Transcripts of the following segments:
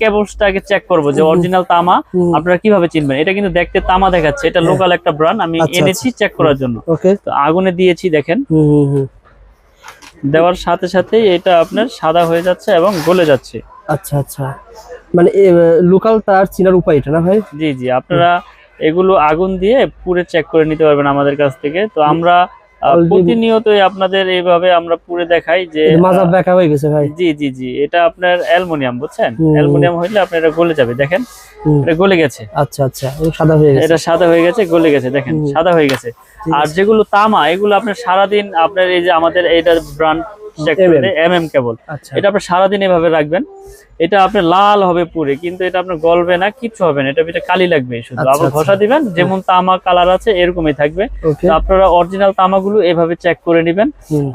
কেবলসটাকে check করবো যে original তামা আপনারা কিভাবে চিনবেন। এটা কিন্তু দেখতে তামা দেখাচ্ছে, এটা লোকাল একটা ব্র্যান্ড, আমি এনেছি চেক করার জন্য। তো আগুনে দিয়েছি দেখেন, দেওয়ার সাথে সাথে এটা আপনার সাদা হয়ে যাচ্ছে এবং গলে যাচ্ছে। আচ্ছা আচ্ছা, মানে লোকাল তার চিনার উপায় এটা না ভাই? জি জি, আপনারা এগুলো আগুন দিয়ে পুরে চেক করে নিতে পারবেন আমাদের কাছ থেকে। তো আমরা প্রতিনিয়তই আপনাদের এইভাবে আমরা পুরে দেখাই যে মাজাব দেখা হয়ে গেছে ভাই। জি জি জি, এটা আপনার অ্যালুমিনিয়াম, বুঝছেন? অ্যালুমিনিয়াম হইলে আপনার এটা গলে যাবে, দেখেন এটা গলে গেছে। আচ্ছা আচ্ছা, সাদা হয়ে গেছে, এটা সাদা হয়ে গেছে, গলে গেছে, দেখেন সাদা হয়ে গেছে। আর যেগুলো তামা, এগুলো আপনার সারাদিন আপনার এই যে আমাদের এইটা ব্র্যান্ড চেক করে এমএম কেবল, এটা আপনি সারাদিন এভাবে রাখবেন, এটা আপনার লাল হবে পুরে, কিন্তু এটা আপনার গলবে না, কিচ্ছু হবে না, এটা ভিতরে কালি লাগবে শুধু। আবার ঘষা দিবেন, যেমন তামা কালার আছে এরকমই থাকবে। তো আপনারা অরিজিনাল তামাগুলো এভাবে চেক করে নেবেন।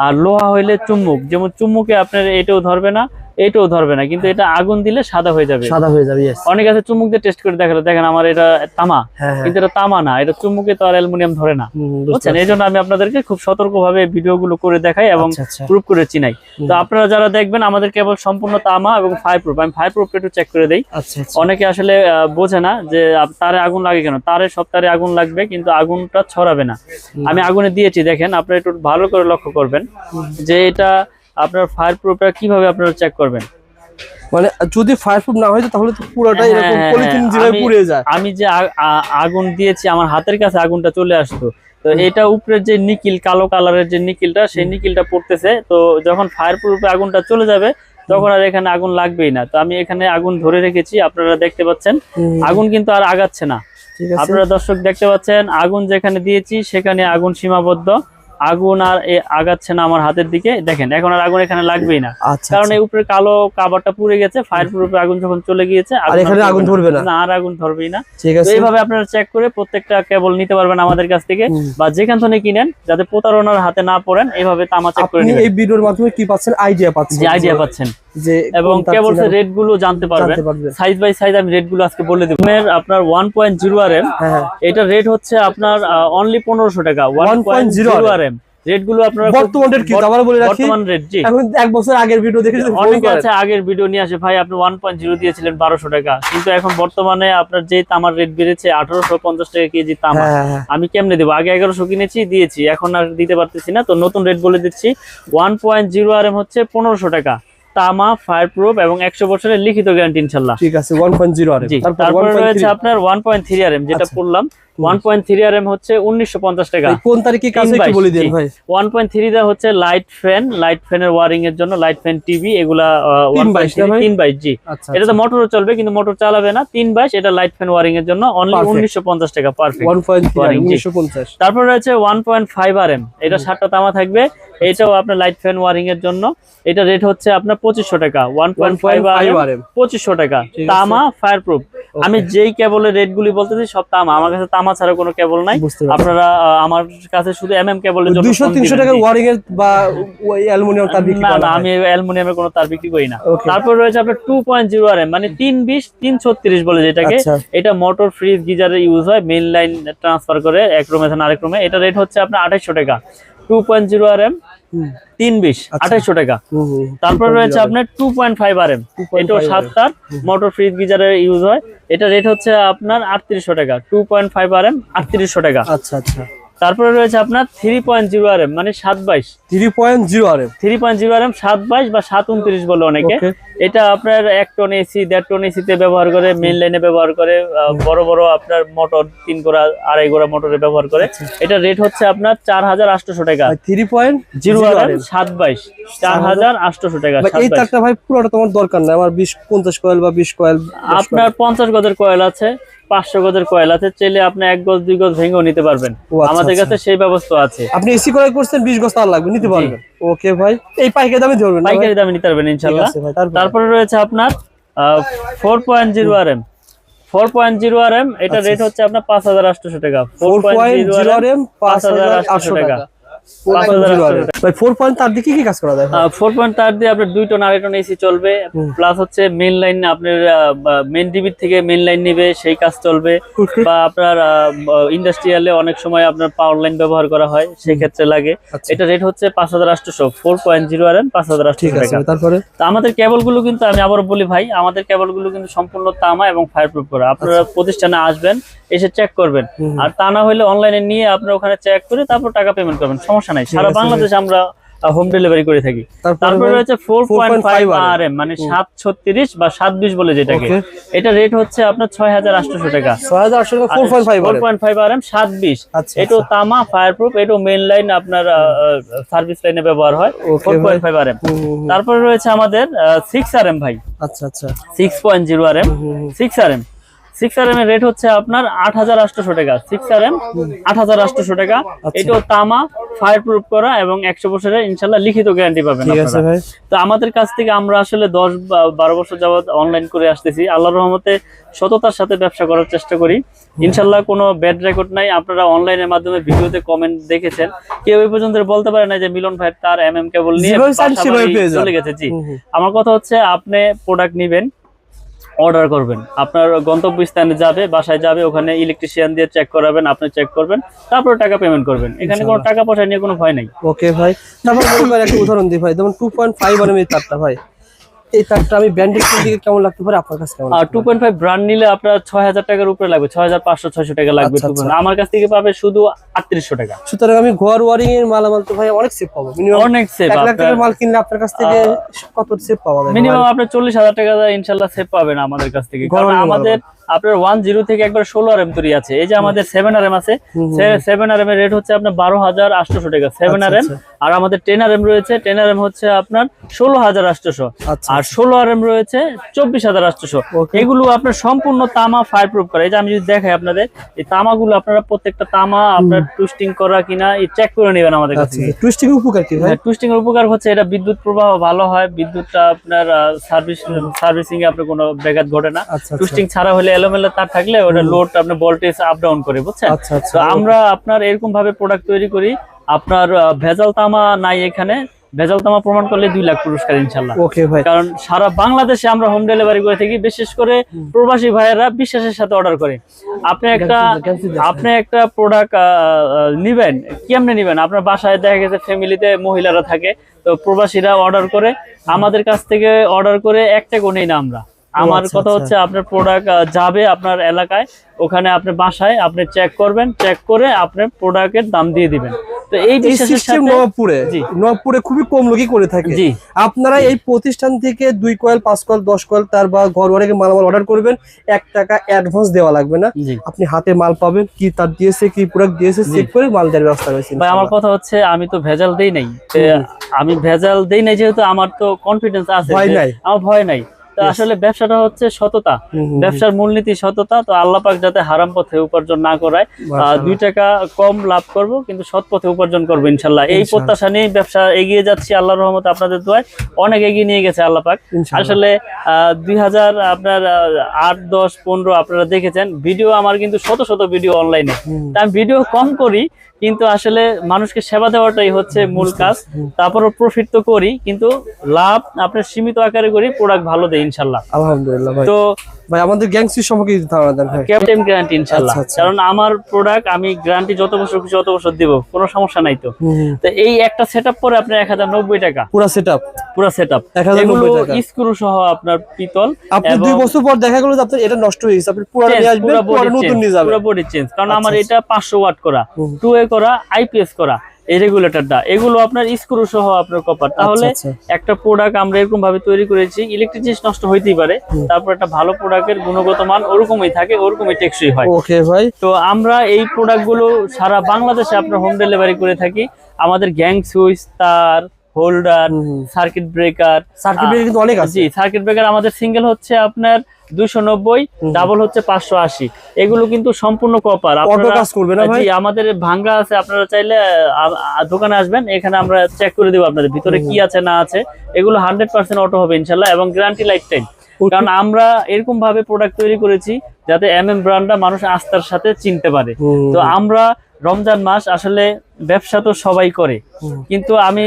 আর লোহা হইলে চুম্বুক, যেমন চুম্বুকে আপনার এটাও ধরবে না, এটাও ধরবে না, কিন্তু এটা আগুন দিলে সাদা হয়ে যাবে। সাদা হয়ে যাবে। অনেক আছে চুম্বুক দিয়ে টেস্ট করে দেখালো, দেখেন আমার এটা তামা, কিন্তু এটা তামা না, এটা চুম্বুকে তো আর অ্যালুমিনিয়াম ধরে না, বুঝছেন? এই জন্য আমি আপনাদেরকে খুব সতর্কভাবে ভিডিওগুলো করে দেখাই এবং প্রুফ করে চিনাই। তো আপনারা যারা দেখবেন আমাদের কেবল সম্পূর্ণ তামা এবং ফায়ার প্রুফ, আমি ফায়ার প্রুফ একটু চেক করে দেই। অনেকে আসলে বোঝে না যে তারে আগুন লাগে কেন, তারে সব তারে আগুন লাগবে, কিন্তু আগুনটা ছড়াবে না। আমি আগুনে দিয়েছি দেখেন, আপনারা একটু ভালো করে লক্ষ্য করবেন যে এটা আপনার ফায়ার প্রুফটা কিভাবে আপনারা চেক করবেন। মানে যদি ফায়ারপ্রুফ না হয় তাহলে তো পুরোটাই এরকম পলিথিন যেভাবে পুড়ে যায়। আমি যে আগুন দিয়েছি আমার হাতের কাছে আগুনটা চলে আসতো, তো এটা উপরের যে নিকিল, কালো কালারের যে নিকিলটা, সেই নিকিলটা পড়তেছে। তো যখন ফায়ার প্রুফে আগুনটা চলে যাবে তখন আর এখানে আগুন লাগবেই না। তো আমি এখানে আগুন ধরে রেখেছি, আপনারা দেখতে পাচ্ছেন আগুন কিন্তু আর আগাচ্ছে না। আপনারা দর্শক দেখতে পাচ্ছেন আগুন যেখানে দিয়েছি সেখানে আগুন সীমাবদ্ধ, আগুন আর আগাচ্ছে না আমার হাতের দিকে। দেখেন এখন আর আগুন এখানে লাগবেই না, কারণ এই উপরে কালো কাভারটা পুড়ে গেছে। ফায়ার প্রুফে আগুন যখন চলে গিয়েছে আর এখানে আগুন ধরবে না, আর আগুন ধরবেই না। তো এইভাবে আপনারা চেক করে প্রত্যেকটা কেবল নিতে পারবেন আমাদের কাছ থেকে, বা যেখান থেকে কিনেন, যাতে প্রতারণার হাতে না পড়েন। এইভাবে তামা চেক করে নেবেন। এই ভিডিওর মাধ্যমে কি পাচ্ছেন? আইডিয়া পাচ্ছেন, যে আইডিয়া পাচ্ছেন, এবং কেবলস রেট গুলো জানতে পারবেন সাইজ বাই সাইজ। আমি রেট গুলো আজকে বলে দেব। আপনার 1.0 RM, এটা রেট হচ্ছে আপনার অনলি 1500 টাকা। 1.0 RM রেট গুলো আপনারা বর্তমান রেট কি আবার বলে রাখি, বর্তমান রেট। জি, এখন এক বছর আগের ভিডিও দেখেছেন, অনেকে আছে আগের ভিডিও নিয়ে আসে, ভাই আপনি 1.0 দিয়েছিলেন 1200 টাকা, কিন্তু এখন বর্তমানে আপনার যে তামার রেট বেড়েছে 1850 টাকা কেজি তামা। আমি কেমনে দেবো? আগে 1100 কিনেছি, দিয়েছি, এখন আর দিতে পারতেছি না। তো নতুন রেট বলে দিচ্ছি, 1.0 RM হচ্ছে 1500 টাকা, তামা, ফায়ার প্রুফ এবং 100 বছরের লিখিত গ্যারান্টি ইনশাআল্লাহ। ঠিক আছে, 1.0 RM। তারপরে রয়েছে আপনার 1.3 RM, যেটা বললাম 1.3 RM হচ্ছে 1950 টাকা। কোন তারিখে কাজ একটু বলে দেন ভাই। 1.3 দা হচ্ছে লাইট ফ্যান, লাইট ফ্যানের ওয়্যারিং এর জন্য, লাইট ফ্যান, টিভি, এগুলা 322। জি, এটা তো মোটরও চলবে, কিন্তু মোটর চালাবে না। 322 এটা লাইট ফ্যান ওয়্যারিং এর জন্য অনলি 1950 টাকা পারফেক্ট 1950। তারপর রয়েছে 1.5 RM, এটা 7টা তামা থাকবে, এটাও আপনার লাইট ফ্যান ওয়্যারিং এর জন্য। এটা রেট হচ্ছে আপনার 2500 টাকা। 1.5 RM 2500 টাকা, তামা, ফায়ার প্রুফ। আমি যেই কেবলের রেট গুলি বলতেছি সব তামা, আমার কাছে তামা ছাড়া কোনো কেবল নাই। আপনারা আমার কাছে শুধু এমএম কেবলের জন্য 200-300 টাকা ওয়্যারিং এর বা অ্যালুমিনিয়াম তার বিক্রি করা না, আমি অ্যালুমিনিয়ামের কোনো তার বিক্রি করি না। তারপর রয়েছে আপনার 2.0 RM, মানে 320 336 বলে যেটাকে। এটা মোটর, ফ্রিজ, গিজারে ইউজ হয়, মেইন লাইন ট্রান্সফার করে এক রুমে থেকে আরেক রুমে। এটা রেট হচ্ছে আপনার 2800 টাকা। 2.0 RM 320 2800 টাকা। তারপর রয়েছে আপনার 2.5 RM, এটাও 7 তার, মোটর, ফ্রিজ, গিজারে ইউজ হয়। এটা রেট হচ্ছে আপনার 3800 টাকা। 2.5 RM 3800 টাকা। আচ্ছা আচ্ছা। তারপরে রয়েছে আপনার 3.0 RM, মানে 722। 3.0 RM 722 বা 729 বলে অনেকে। এটা আপনার 1 টন এসি, 1.5 টন এসিতে ব্যবহার করে, মেইন লাইনে ব্যবহার করে, বড় বড় আপনার মোটর 3 গোড়া 2.5 গোড়া মোটরে ব্যবহার করে। এটা রেট হচ্ছে আপনার 4800 টাকা। 3.0 RM 722 4800 টাকা। এই তারটা ভাই পুরোটা তোমার দরকার না, আমার 20-50 কয়েল বা 20 কয়েল। আপনার 50 গজের কয়েল আছে, 500 গজের কয়েল আছে, চাইলে আপনি 1 গজ 2 গজ ভেঙেও নিতে পারবেন। আমাদের কাছে সেই ব্যবস্থা আছে। আপনি এসি কয়েল করছেন, 20 গজ তার লাগবে, নিতে পারবেন। ওকে ভাই, এই পাইকারি দামে ধরবেন, পাইকারি দামে নিতে পারবেন ইনশাআল্লাহ। তারপরে রয়েছে আপনার 4.0 RM 4.0 RM, এটা রেট হচ্ছে আপনার 5800 টাকা। 4.0 RM 5800 টাকা। 5800 ভাই 4 পয়েন্ট তার দিকে কি কাজ করা যায়? 4 পয়েন্ট তার দিয়ে আপনার 2 টন 2.5 টন এসি চলবে, প্লাস হচ্ছে মেইন লাইন আপনার মেইন ডিবি থেকে মেইন লাইন নিবে সেই কাজ চলবে, বা আপনার ইন্ডাস্ট্রিয়ালে অনেক সময় আপনার পাওয়ার লাইন ব্যবহার করা হয় সেই ক্ষেত্রে লাগে। এটা রেট হচ্ছে 5800, 4.0 RM 5800 টাকা। তারপরে তো আমাদের কেবলগুলো কিন্তু আমি আবারও বলি ভাই, আমাদের কেবলগুলো কিন্তু সম্পূর্ণ তামা এবং ফায়ারপ্রুফ করা। আপনারা প্রতিষ্ঠানে আসবেন, এসে চেক করবেন, আর তা না হলে অনলাইনে নিয়ে আপনারা ওখানে চেক করে তারপর টাকা পেমেন্ট করবেন, সমস্যা নাই। সারা বাংলাদেশে আমরা হোম ডেলিভারি করে থাকি। তারপরে রয়েছে 4.5 RM, মানে 736 বা 720 বলে যেটাকে, এটা রেট হচ্ছে আপনার 6800 টাকা। 6800 টাকা 4.5 RM 720। এটা তামা ফায়ারপ্রুফ, এটা মেইন লাইন আপনার সার্ভিস লাইনে ব্যবহার হয়। 4.5 RM। তারপরে রয়েছে আমাদের 6 RM ভাই। আচ্ছা আচ্ছা 6.0 RM 6 RM 6 RM এর রেট হচ্ছে আপনার 8800 টাকা। 6 RM 8800 টাকা। এটাও তামা ফায়ারপ্রুফ করা এবং 100 বছরের ইনশাআল্লাহ লিখিত গ্যারান্টি পাবেন আপনারা। তো আমাদের কাছ থেকে আমরা আসলে 10-12 বছর যাবত অনলাইন করে আসতেছি। আল্লাহর রহমতে সততার সাথে ব্যবসা করার চেষ্টা করি। ইনশাআল্লাহ কোনো ব্যাড রেকর্ড নাই। আপনারা অনলাইনের মাধ্যমে ভিডিওতে কমেন্ট দেখেছেন, কেউ এই পর্যন্ত বলতে পারে না যে মিলন ভাই তার MM কেবল নিয়ে চলে গেছে। জি, আমার কথা হচ্ছে আপনি প্রোডাক্ট নেবেন, অর্ডার করবেন, আপনার গন্তব্যস্থানে যাবে, বাসায় যাবে, ওখানে ইলেকট্রিশিয়ান দিয়ে চেক করাবেন, আপনি চেক করবেন, তারপর টাকা পেমেন্ট করবেন। এখানে কোনো টাকা পয়সা নিয়ে কোনো ভয় নাই। ওকে ভাই, তারপর একটা উদাহরণ দিই ভাই, যেমন 2.5 RM এর তারটা ভাই, এই তারটা আমি ব্র্যান্ডের দিকে কেমন লাগতে পারে আপনার কাছে? কেমন? আর 2.5 ব্র্যান্ড নিলে আপনার 6000 টাকার উপরে লাগবে, 6500-600 টাকা লাগবে। আমার কাছ থেকে পাবে শুধু 3800 টাকা। সুতরাং আমি ঘর ওয়ারিং এর মালামাল তো ভাই অনেক সেভ পাবো। মিনিমাম অনেক সেভ। 1 লাখ টাকার মাল কিনলে আপনার কাছ থেকে কত সেভ পাওয়া যাবে? মিনিমাম আপনি 40000 টাকা ইনশাআল্লাহ সেভ পাবেন আমাদের কাছ থেকে। কারণ আমাদের আপনার 10 থেকে একবার 16 RM তৈরি আছে। এই যে আমাদের 7 RM আছে, 7 RM এর রেট হচ্ছে আপনার 12800 টাকা 7 RM। আর আমাদের 10 RM রয়েছে, 10 RM হচ্ছে আপনার 16800, আর 16 RM রয়েছে 24800। এগুলো আপনার সম্পূর্ণ তামা ফায়ারপ্রুফ করা। এই যে আমি যদি দেখাই আপনাদের, এই তামাগুলো আপনারা প্রত্যেকটা তামা আপনার টুইস্টিং করা কিনা এই চেক করে নেবেন আমাদের কাছে। টুইস্টিং এর উপকার কি ভাই? টুইস্টিং এর উপকার হচ্ছে এটা বিদ্যুৎ প্রবাহ ভালো হয়, বিদ্যুৎটা আপনার সার্ভিসিং এ আপনার কোনো ব্যাঘাত ঘটে না। টুইস্টিং ছাড়া হলে এলোমেলো তার থাকলে ওটা লোড আপনার ভোল্টেজ আপ ডাউন করে, বুঝছেন? তো আমরা আপনার এরকম ভাবে প্রোডাক্ট তৈরি করি, আপনার ভেজাল তামা নাই এখানে। ভেজাল তামা প্রমাণ করলে 2 লাখ পুরস্কার ইনশাআল্লাহ। ওকে ভাই, কারণ সারা বাংলাদেশে আমরা হোম ডেলিভারি করে থাকি, বিশেষ করে প্রবাসী ভাইয়েরা বিশ্বাসের সাথে অর্ডার করে। আপনি একটা প্রোডাক্ট নিবেন, কেমনে নিবেন? আপনার বাসায় দেখা গেছে ফ্যামিলিতে মহিলারা থাকে, তো প্রবাসীরা অর্ডার করে আমাদের কাছ থেকে অর্ডার করে একটা কোনেই না আমরা। আমার কথা হচ্ছে আপনার প্রোডাক্ট যাবে আপনার এলাকায়, ওখানে আপনি বাসায় আপনি চেক করবেন, চেক করে আপনি প্রোডাক্টের দাম দিয়ে দিবেন। তো এই সিস্টেম নবপুরে খুবই কম লোকই করে থাকে। আপনারা এই প্রতিষ্ঠান থেকে 2 কয়েল 5 কয়েল 10 কয়েল তার বা ঘর ওয়ারিং মালামাল অর্ডার করবেন, 1 টাকা অ্যাডভান্স দেওয়া লাগবে না। আপনি হাতে মাল পাবেন, কি তার দিয়েছে কি প্রোডাক্ট দিয়েছে চেক করে মাল দেওয়ার ব্যবস্থা রয়েছে। ভাই আমার কথা হচ্ছে আমি তো ভেজাল দেই নাই, আমি ভেজাল দেই নাই যেহেতু আমার তো কনফিডেন্স আছে, আমার ভয় নাই। তো আসলে ব্যবসাটা হচ্ছে সততা, ব্যবসার মূলনীতি সততা। তো আল্লাহ পাক যাতে হারাম পথে উপার্জন না করায়, 2 টাকা কম লাভ করব কিন্তু সৎ পথে উপার্জন করবো ইনশাআল্লাহ। এই প্রত্যাশা নিয়ে ব্যবসা এগিয়ে যাচ্ছি আল্লাহর রহমতে, আপনাদের দোয়ায় অনেক এগিয়ে নিয়ে গেছে আল্লাহ পাক। আসলে 2000 আপনার 8, 10, 15 আপনারা দেখেছেন ভিডিও আমার, কিন্তু শত শত ভিডিও অনলাইনে। আমি ভিডিও কম করি, কিন্তু আসলে মানুষকে সেবা দেওয়াটাই হচ্ছে মূল কাজ। তারপরও প্রফিট তো করি, কিন্তু লাভ আপনার সীমিত আকারে করি, প্রোডাক্ট ভালো দেয় ইনশাআল্লাহ। আলহামদুলিল্লাহ ভাই। তো ভাই আমাদের গ্যাংসি সম্পর্কে ধারণা দেন ভাই। ক্যাপ্টেন গ্যারান্টি ইনশাআল্লাহ, কারণ আমার প্রোডাক্ট আমি গ্যারান্টি যত বছর খুশি অত বছর দিব, কোনো সমস্যা নাই। তো এই একটা সেটআপ পরে আপনার 1090 টাকা পুরো সেটআপ 1090 টাকা স্ক্রু সহ আপনার পিতল। আপনি 2 বছর পর দেখা গেল যে আপনার এটা নষ্ট হয়ে গেছে, আপনি পুরো নিয়ে আসবেন, পুরো নতুন নিয়ে যাবেন, পুরো বডি চেঞ্জ। কারণ আমার এটা 500 ওয়াট করা, 2A করা, IPS করা, এই রেগুলেটরটা, এগুলো আপনার স্ক্রু সহ আপনার কপার। তাহলে একটা প্রোডাক্ট আমরা এরকম ভাবে তৈরি করেছি, ইলেকট্রিক জিনিস নষ্ট হইতেই পারে, তারপর একটা ভালো প্রোডাক্টের গুণগত মান ওরকমই থাকে, ওরকমই টেকসই হয়। ওকে ভাই, তো আমরা এই প্রোডাক্টগুলো সারা বাংলাদেশে আপনার হোম ডেলিভারি করে থাকি। আমাদের গ্যাং সুইচ, তার, হোল্ডার, সার্কিট ব্রেকার কিন্তু অনেক আছে। জি, সার্কিট ব্রেকার আমাদের সিঙ্গেল হচ্ছে আপনার 290, ডাবল হচ্ছে 580। এগুলো কিন্তু সম্পূর্ণ কপার। অটো কাজ করবে না ভাই? জি, আমাদের ভাঙ্গা আছে, আপনারা চাইলে দোকানে আসবেন, এখানে আমরা চেক করে দেব আপনাদের ভিতরে কি আছে না আছে। এগুলো 100% অটো হবে ইনশাআল্লাহ, এবং গ্যারান্টি লাইফ টাইম। কারণ আমরা এরকম ভাবে প্রোডাক্ট তৈরি করেছি যাতে MM ব্র্যান্ডটা মানুষ আস্থার সাথে চিনতে পারে। তো আমরা রমজান মাস আসলে ব্যবসা তো সবাই করে, কিন্তু আমি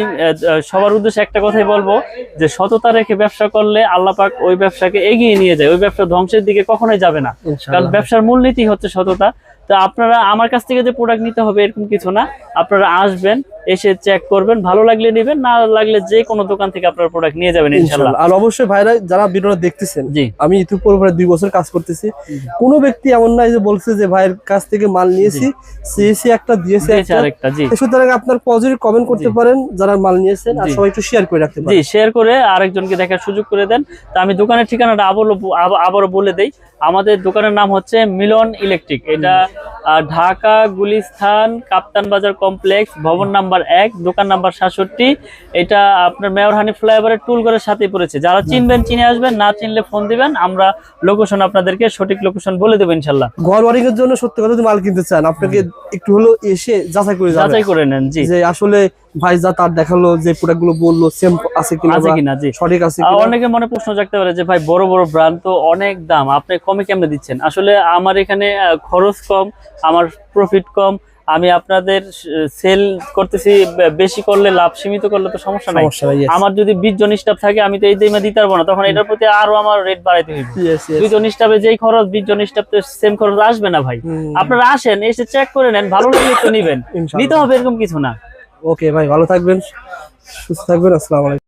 সবার উদ্দেশ্যে একটা কথাই বলবো যে সততা রেখে ব্যবসা করলে আল্লাহ পাক ওই ব্যবসাকে এগিয়ে নিয়ে যায়, ওই ব্যবসা ধ্বংসের দিকে কখনোই যাবে না। কারণ ব্যবসার মূলনীতি হচ্ছে সততা। তো আপনারা আমার কাছ থেকে যে প্রোডাক্ট নিতে হবে এরকম কিছু না, আপনারা আসবেন, এসে চেক করবেন, ভালো লাগলে নেবেন, না লাগলে যে কোনো দোকান থেকে আপনারা প্রোডাক্ট নিয়ে যাবেন ইনশাআল্লাহ। আর অবশ্যই ভাইরা যারা ভিডিওটা দেখতেছেন, জি, আমি ইউটিউবের উপরে 2 বছর কাজ করতেছি, কোনো ব্যক্তি এমন নাই যে বলছে যে ভাইয়ের কাছ থেকে মাল নিয়েছি, সিএসি একটা দিয়েছে আরেকটা। জি, সুতরাং আপনার পজিটিভ কমেন্ট করতে পারেন যারা মাল নিয়েছেন, আর সবাই একটু শেয়ার করে রাখতে পারেন। জি, শেয়ার করে আরেকজনকে দেখার সুযোগ করে দেন। তো আমি দোকানের ঠিকানাটা আবারও বলে দেই। আমাদের দোকানের নাম হচ্ছে মিলন ইলেকট্রিক। এটা ঢাকা গুলিস্তান কাপ্তান বাজার কমপ্লেক্স, ভবন নাম্বার 1, দোকান নাম্বার 67। এটা আপনার মেয়র হানি ফ্লাইওভারের টুলঘরের সাথেই পড়েছে। যারা চিনবেন চিনে আসবেন, না চিনলে ফোন দিবেন, আমরা লোকেশন আপনাদেরকে সঠিক লোকেশন বলে দেবো ইনশাআল্লাহ। ঘর ওয়ারিং এর জন্য সত্যি কথা যদি মাল কিনতে চান, আপনাকে একটু হলো এসে যাচাই করে নেন। জি, যে আসলে ভাই যা তার দেখালো, যে প্রোডাক্ট গুলো বললো সেম আছে কিনা, জি সঠিক আছে কিনা। অনেকে মনে প্রশ্ন জাগতে পারে যে ভাই বড় বড় ব্র্যান্ড তো অনেক দাম, আপনি কমে কেমনে দিচ্ছেন? আসলে আমার এখানে খরচ কম, আমার প্রফিট কম, আমি আপনাদের সেল করতেছি, বেশি করলে লাভ, সীমিত করলে তো সমস্যা নাই। আমার যদি 20 জন স্টাফ থাকে, আমি তো এই দামে দিতে পারবো না, তখন এটার প্রতি আরো আমার রেট বাড়াইতে হবে। 2 জন স্টাফে যেই খরচ, 20 জন স্টাফ তো সেম খরচ আসবে না ভাই। আপনারা আসেন, এসে চেক করে নেন, ভালো লাগলে তো নিবেন, নিতে হবে এরকম কিছু না। ওকে ভাই, ভালো থাকবেন, সুস্থ থাকবেন, আসসালামু আলাইকুম।